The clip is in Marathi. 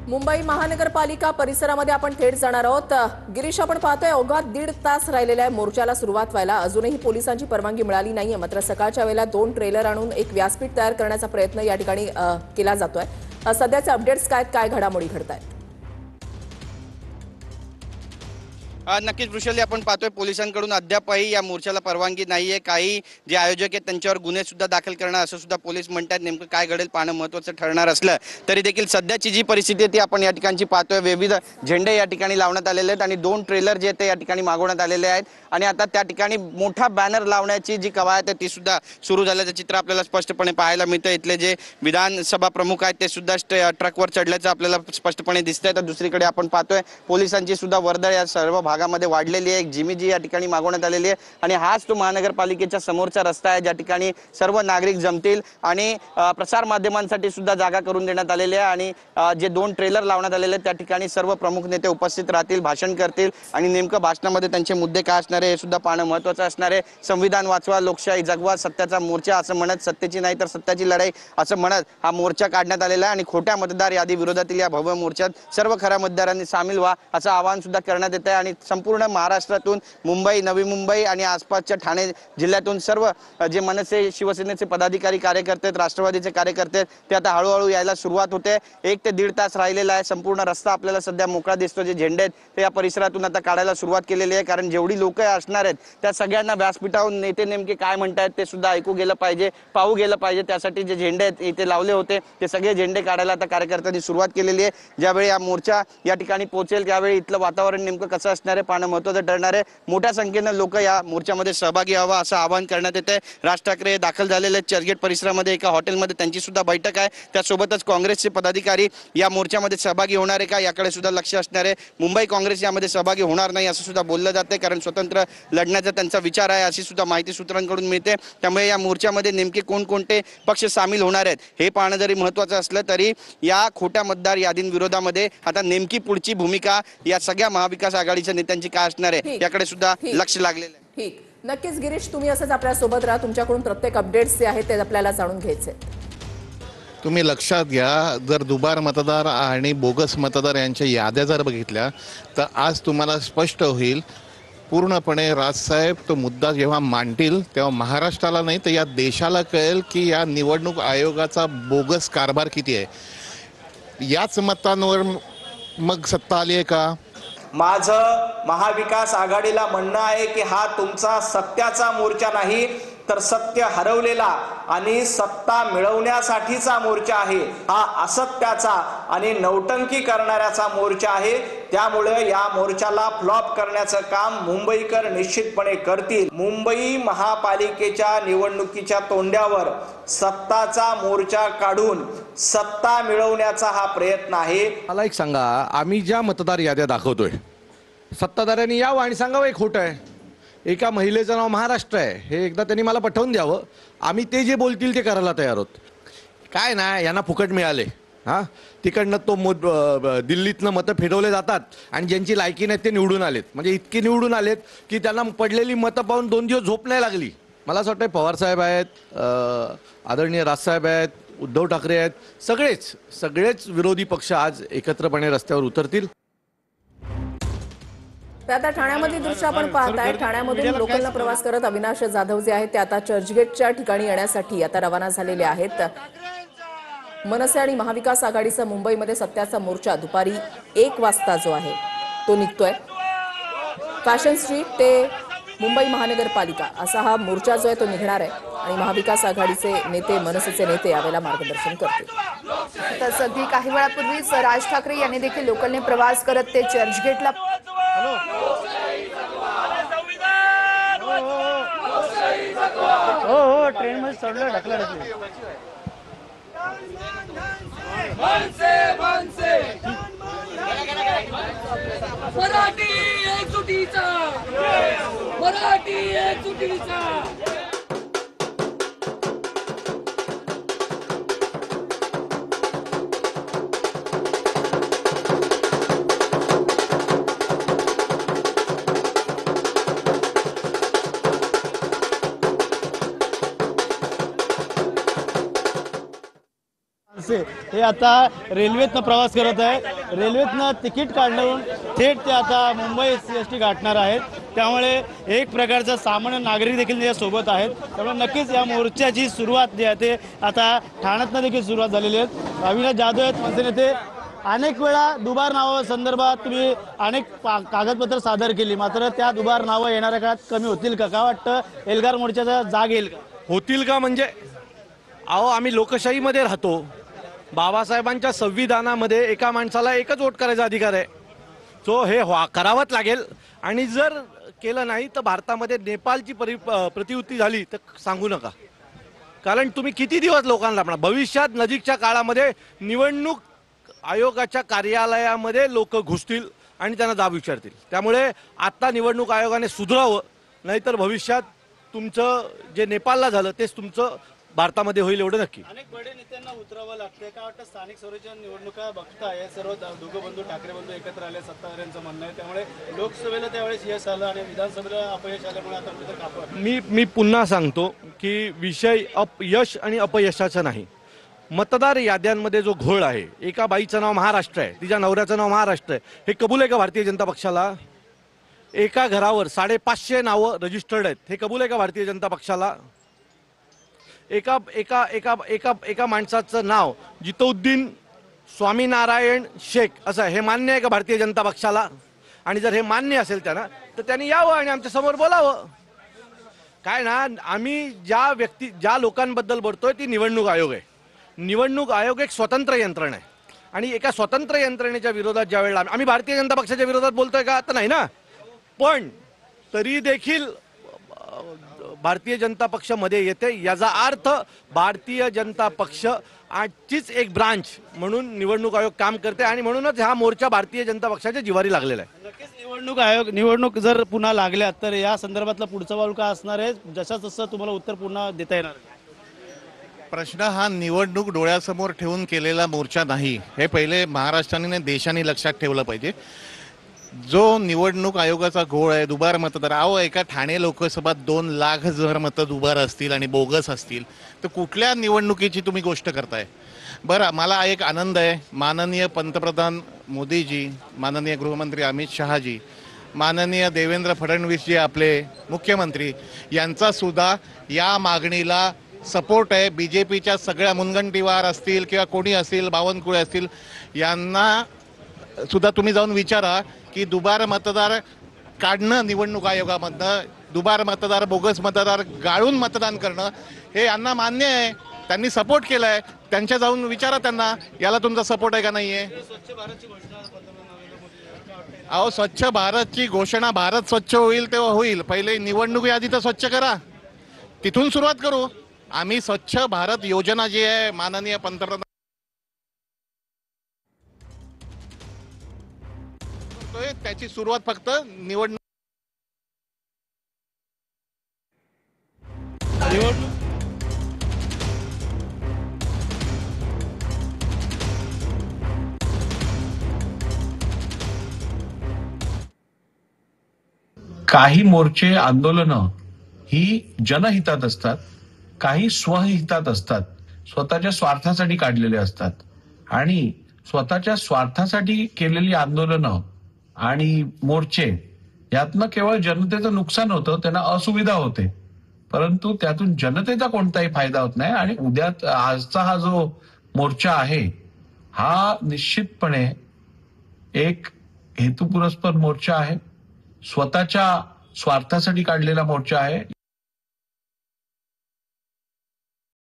मुंबई महानगरपालिका परिसरामध्ये आपण थेट जाणार आहोत। गिरीश, आपण पाहतोय अवघा 1.5 तास राहिलेल्या मोर्चाला सुरुवात व्हायला अजूनही पोलिसांची परवानगी मिळाली नाहीये। मात्र सकाळच्या वेळेला 2 ट्रेलर आणून एक व्यासपीठ तयार करण्याचा प्रयत्न या ठिकाणी केला जातोय। सध्याचे अपडेट्स काय घडामोडी घडतायत? नक्कीच वृषाली, आपण पाहतोय पोलिसांकडून अद्यापही या मोर्चाला परवानगी नाहीये। काही जे आयोजक आहेत त्यांच्यावर गुन्हे सुद्धा दाखल करणार असं सुद्धा पोलीस म्हणतात। नेमकं काय घडेल पाहणं महत्त्वाचं ठरणार असलं तरी देखील सध्याची जी परिस्थिती आहे ती आपण या ठिकाणची पाहतोय। विविध झेंडे या ठिकाणी लावण्यात आलेले आहेत आणि 2 ट्रेलर जे ते या ठिकाणी मागवण्यात आलेले आहेत आणि आता त्या ठिकाणी मोठा बॅनर लावण्याची जी कवायत आहे ती सुद्धा सुरू झाल्याचं चित्र आपल्याला स्पष्टपणे पाहायला मिळतं। इथले जे विधानसभा प्रमुख आहेत ते सुद्धा ट्रकवर चढल्याचं आपल्याला स्पष्टपणे दिसतंय। तर दुसरीकडे आपण पाहतोय पोलिसांची सुद्धा वर्दळ या सर्व भागामध्ये वाढलेली आहे। एक जिमी जी या ठिकाणी मागवण्यात आलेली आहे आणि हाच तो महानगरपालिकेच्या समोरचा रस्ता आहे ज्या ठिकाणी सर्व नागरिक जमतील आणि प्रसार माध्यमांसाठी सुद्धा जागा करून देण्यात आलेली आहे आणि जे 2 ट्रेलर लावण्यात आलेले आहेत त्या ठिकाणी सर्व प्रमुख नेते उपस्थित राहतील, भाषण करतील आणि नेमकं भाषणामध्ये त्यांचे मुद्दे काय असणार आहे हे सुद्धा पाहणं महत्त्वाचं असणार आहे। संविधान वाचवा, लोकशाही जगवा, सत्याचा मोर्चा असं म्हणत, सत्तेची नाही तर सत्याची लढाई असं म्हणत हा मोर्चा काढण्यात आलेला आहे आणि खोट्या मतदार यादी विरोधातील या भव्य मोर्चात सर्व खऱ्या मतदारांनी सामील व्हा असं आवाहन सुद्धा करण्यात येत आहे आणि संपूर्ण महाराष्ट्रातून मुंबई, नवी मुंबई आणि आसपासच्या ठाणे जिल्ह्यातून सर्व जे मनसे शिवसेनेचे पदाधिकारी, कार्यकर्ते, राष्ट्रवादीचे कार्यकर्ते ते आता हळूहळू यायला सुरुवात होते। 1 ते 1.5 तास राहिलेला आहे। संपूर्ण रस्ता आपल्याला सध्या मोकळा दिसतो। जे झेंडे आहेत ते या परिसरातून आता काढायला सुरुवात केलेली आहे कारण जेवढी लोक असणार आहेत त्या सगळ्यांना व्यासपीठावरून नेते नेमके काय म्हणतात ते सुद्धा ऐकू गेलं पाहिजे, पाहू गेलं पाहिजे। त्यासाठी जे झेंडे आहेत इथे लावले होते ते सगळे झेंडे काढायला आता कार्यकर्त्यांनी सुरुवात केलेली आहे। ज्यावेळी हा मोर्चा या ठिकाणी पोहोचेल त्यावेळी इथलं वातावरण नेमकं कसं असणार आहे पाहणं महत्त्वाचं ठरणार आहे। मोठ्या संख्येनं लोक या मोर्चामध्ये सहभागी व्हावा असं आवाहन करण्यात येते। राज ठाकरे दाखल झालेले चर्चगेट परिसरामध्ये एका हॉटेलमध्ये त्यांची सुद्धा बैठक आहे। त्यासोबतच काँग्रेसचे पदाधिकारी या मोर्चामध्ये सहभागी होणार आहे का याकडे सुद्धा लक्ष असणार आहे। मुंबई काँग्रेस यामध्ये सहभागी होणार नाही असं सुद्धा बोललं जाते कारण स्वतंत्र लढण्याचा त्यांचा विचार आहे अशी सुद्धा माहिती सूत्रांकडून मिळते। त्यामुळे या मोर्चामध्ये नेमके कोणकोणते पक्ष सामील होणार आहेत हे पाहणं जरी महत्त्वाचं असलं तरी या खोट्या मतदार यादींविरोधामध्ये आता नेमकी पुढची भूमिका या सगळ्या महाविकास आघाडीच्या नेत्यांची काय असणार आहे याकडे सुद्धा लक्ष लागलेलं आहे। ठीक, नक्कीच गिरीश, तुम्ही असंच आपल्या सोबत राहा। तुमच्याकडून प्रत्येक अपडेट्स जे आहेत ते आपल्याला जाणून घ्यायचे। तुम्ही लक्षात घ्या, जर दुबार मतदार आणि बोगस मतदार यांच्या याद्या जर बघितल्या तर आज तुम्हाला स्पष्ट होईल पूर्णपणे राजसाहेब तो मुद्दा जेव्हा मांडतील तेव्हा महाराष्ट्राला नाही तर या देशाला कळेल की या निवडणूक आयोगाचा बोगस कारभार किती आहे। याच मतांवर मग सत्ता आली आहे का? माझं महाविकास आघाडीला म्हणणं आहे की हा तुमचा सत्याचा मोर्चा नाही तर सत्य हरवलेला आणि सत्ता मिळवण्यासाठीचा मोर्चा आहे। हा असत्याचा आणि नौटंकी करणाऱ्याचा मोर्चा आहे। त्यामुळे या मोर्चाला फ्लॉप करण्याचं काम मुंबईकर निश्चितपणे करतील। मुंबई महापालिकेच्या निवडणुकीच्या तोंड्यावर सत्ताचा मोर्चा काढून सत्ता मिळवण्याचा हा प्रयत्न आहे। मला एक सांगा, आम्ही ज्या मतदार याद्या दाखवतोय सत्ताधाऱ्यांनी यावं आणि सांगावं एक खोटं आहे। एका महिलेचं नाव महाराष्ट्र आहे हे एकदा त्यांनी मला पटवून द्यावं, आम्ही ते जे बोलतील ते करायला तयार आहोत। काय ना यांना फुकट मिळाले, हां तिकडनं तो दिल्लीतनं मतं फिरवले जातात आणि ज्यांची लायकी नाही ते निवडून आलेत। म्हणजे इतके निवडून आलेत की त्यांना पडलेली मतं पाहून 2 दिवस झोप नाही लागली। मला असं वाटतं पवारसाहेब आहेत, आदरणीय राजसाहेब आहेत, उद्धव ठाकरे आहेत, सगळेच विरोधी पक्ष आज एकत्रपणे रस्त्यावर उतरतील। आता ठाण्यामध्ये दृश्य आपण पाहताय। ठाण्यामधून लोकलला प्रवास करत अविनाश जाधव जे आहेत ते आता चर्चगेटच्या ठिकाणी येण्यासाठी आता रवाना झालेले आहेत। मनसे आणि महाविकास आघाडीचा मुंबईमध्ये सत्याचा मोर्चा दुपारी 1 वाजता जो आहे तो निघतोय। फॅशन स्ट्रीट ते मुंबई महानगरपालिका असा हा मोर्चा जो आहे तो निघणार आहे आणि महाविकास आघाडीचे नेते, मनसेचे नेते यावेळेला मार्गदर्शन करतील। तर अगदी काही वेळापूर्वीच राज ठाकरे यांनी देखील लोकलने प्रवास करत ते चर्चगेटला हो ट्रेन मध्ये चढलं ढकला मराठी एकजुटीचा, मराठी एकजुटीचा। हे आता रेल्वेतनं प्रवास करत आहे. रेल्वेतनं तिकीट काढून थेट ते आता मुंबई ST गाठणार आहेत. त्यामुळे एक प्रकारचा सामान्य नागरिक देखील त्याच्यासोबत आहेत. त्यामुळे नक्कीच या मोर्चाची सुरुवात जी आहे ते आता ठाण्यातनं देखील सुरुवात झालेली आहे. अविनाश जाधव आहेत मनसे नेते. अनेक वेळा दुबार नावासंदर्भात तुम्ही अनेक कागदपत्र सादर केली, मात्र त्या दुबार नावं येणाऱ्या काळात कमी होतील का? काय वाटतं, एल्गार मोर्चाचा जाग येईल का? होतील का म्हणजे अहो, आम्ही लोकशाहीमध्ये राहतो. बाबासाहेबांच्या संविधानामध्ये एका माणसाला एकच वोट करायचा अधिकार आहे. सो हे करावंच लागेल. आणि जर केलं नाही तर भारतामध्ये नेपाळची प्रतिवृत्ती झाली तर सांगू नका. कारण तुम्ही किती दिवस लोकांना लपणार. भविष्यात नजीकच्या काळामध्ये निवडणूक आयोगाच्या कार्यालयामध्ये लोक घुसतील आणि त्यांना जाब विचारतील. त्यामुळे आता निवडणूक आयोगाने सुधारावं, नाहीतर भविष्यात तुमचं जे नेपाळला झालं तेच तुमचं भारतामध्ये होईल एवढं नक्की. अनेक बडे नेत्यांना उतरावं लागतंय. काय वाटतं, स्थानिक स्वराज्य निवडणुका बघताय, सर्व दोघं बंधू ठाकरे बंधू एकत्र आले, सत्ताधाऱ्यांचं म्हणणं आहे. त्यामुळे लोकसभेला त्यावेळेस यश आलं आणि विधानसभेला अपयश आल्यामुळे आता कुठे कापड. मी पुन्हा सांगतो की विषय यश आणि अपयशाचा नाही. मतदार याद्यांमध्ये जो घोळ आहे, एका बाईचं नाव महाराष्ट्र आहे, तिच्या नवऱ्याचं नाव महाराष्ट्र आहे, हे कबूल आहे का भारतीय जनता पक्षाला? एका घरावर 550 नावं रजिस्टर्ड आहेत, हे कबूल आहे का भारतीय जनता पक्षाला? एका एका एका एका एका माणसाचं नाव जितौद्दीन स्वामीनारायण शेख असं आहे, हे मान्य आहे का भारतीय जनता पक्षाला? आणि जर हे मान्य असेल त्यांना तर त्यांनी यावं आणि आमच्या समोर बोलावं. काय ना, आम्ही ज्या लोकांबद्दल बोलतोय ती निवडणूक आयोग आहे. निवडणूक आयोग एक स्वतंत्र यंत्रणा आहे आणि एका स्वतंत्र यंत्रणेच्या विरोधात ज्या वेळेला आम्ही भारतीय जनता पक्षाच्या विरोधात बोलतोय का? आता नाही ना. पण तरी देखील भारतीय जनता पक्ष मध्ये येते, याचा अर्थ भारतीय जनता पक्ष आजचीच एक ब्रांच म्हणून निवडणूक आयोग काम करते आणि म्हणूनच हा मोर्चा भारतीय जनता पक्षाच्या जिवारी लागलेला आहे. नक्कीच निवडणूक जर पुन्हा लागल्या तर या संदर्भातलं पुढचं पाऊल काय असणार आहे, जसं तसं तुम्हाला उत्तर पुन्हा देता येणार? प्रश्न हा निवडणूक डोळ्यासमोर ठेवून केलेला मोर्चा नाही, हे पहिले महाराष्ट्राने देशाने लक्षात ठेवलं पाहिजे. जो निवडणूक आयोगाचा घोळ आहे, दुबार मतदार, एका ठाणे लोकसभा 2 लाख जर मतं दुबार असतील आणि बोगस असतील तर कुठल्या निवडणुकीची तुम्ही गोष्ट करताय? बरं, मला एक आनंद आहे, माननीय पंतप्रधान मोदीजी, माननीय गृहमंत्री अमित शहाजी, माननीय देवेंद्र फडणवीसजी आपले मुख्यमंत्री, यांचा सुद्धा या मागणीला सपोर्ट आहे. BJPच्या सगळ्या मुनगंटीवार असतील किंवा कोणी असतील, बावनकुळे असतील, यांना सुद्धा तुम्ही जाऊन विचारा की दुबार मतदार काढणं निवडणूक आयोगामधनं, दुबार मतदार, बोगस मतदार गाळून मतदान करणं हे यांना मान्य आहे, त्यांनी सपोर्ट केलाय. त्यांच्या जाऊन विचारा त्यांना, याला तुमचा सपोर्ट आहे का नाहीये? स्वच्छ भारतची घोषणा, भारत स्वच्छ होईल तेव्हा होईल, पहिले निवडणुकी आधी तर स्वच्छ करा, तिथून सुरुवात करू. आम्ही स्वच्छ भारत योजना जी आहे माननीय पंतप्रधान त्याची सुरुवात फक्त निवडणूक काही मोर्चे, आंदोलनं ही जनहितात असतात, काही स्वहितात असतात, स्वतःच्या स्वार्थासाठी काढलेले असतात. आणि स्वतःच्या स्वार्थासाठी केलेली आंदोलनं आणि मोर्चे यातनं केवळ जनतेचं नुकसान होतं, त्यांना असुविधा होते, परंतु त्यातून जनतेचा कोणताही फायदा होत नाही. आणि आजचा हा जो मोर्चा आहे हा निश्चितपणे एक हेतुपुरस्पर मोर्चा आहे, स्वतःच्या स्वार्थासाठी काढलेला मोर्चा आहे.